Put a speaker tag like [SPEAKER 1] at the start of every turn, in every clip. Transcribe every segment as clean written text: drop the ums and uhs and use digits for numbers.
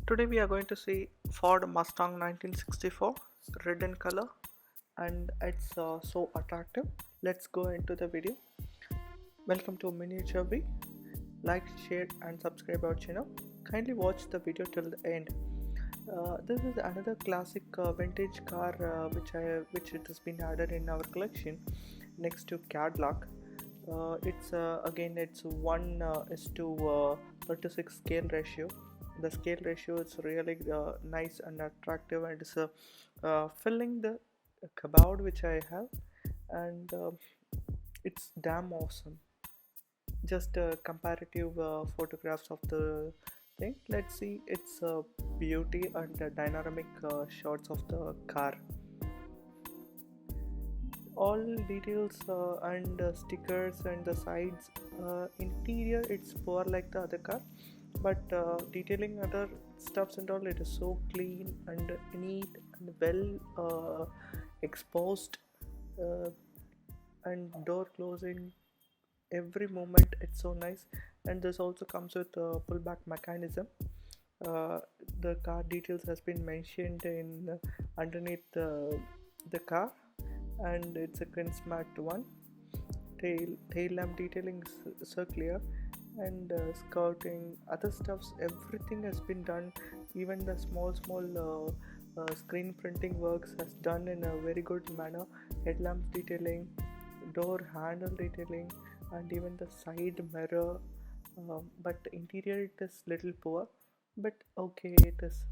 [SPEAKER 1] Today we are going to see Ford Mustang 1964, red in color, and it's so attractive. Let's go into the video. Welcome to miniaturev. Like, share and subscribe our channel. Kindly watch the video till the end. This is another classic vintage car which it has been added in our collection next to Cadillac. It's 1:36 scale ratio. The scale ratio is really nice and attractive, and it's filling the cupboard which I have, and it's damn awesome. Just comparative photographs of the thing. Let's see its beauty and dynamic shots of the car. All details and stickers and the sides, interior it's poor like the other car, but detailing other stuffs and all, it is so clean and neat and well exposed, uh, and door closing every moment, it's so nice. And this also comes with a pullback mechanism. uh, the car details has been mentioned in underneath the car, and it's a smart one. Tail lamp detailing is so clear, and skirting, other stuffs, everything has been done. Even the small screen printing works has done in a very good manner. Headlamps detailing, door handle detailing, and even the side mirror. But interior it is little poor, but okay, it is.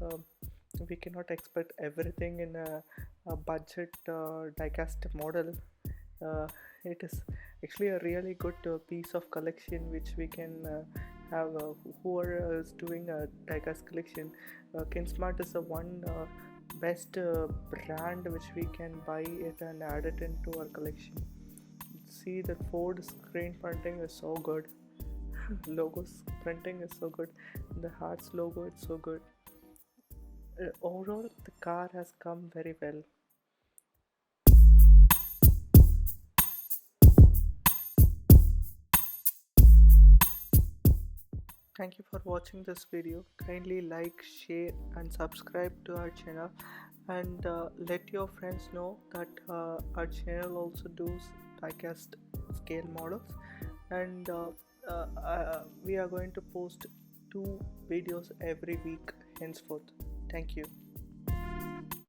[SPEAKER 1] We cannot expect everything in a budget diecast model. uh, it is actually a really good piece of collection which we can have. Whoever is doing a diecast collection, Kinsmart is the one best brand which we can buy it and add it into our collection. See, the Ford screen printing is so good. Logos printing is so good. The Hearts logo, it's so good. Overall, the car has come very well. Thank you for watching this video. Kindly like, share and subscribe to our channel, and let your friends know that our channel also does diecast scale models, and we are going to post 2 videos every week henceforth. Thank you.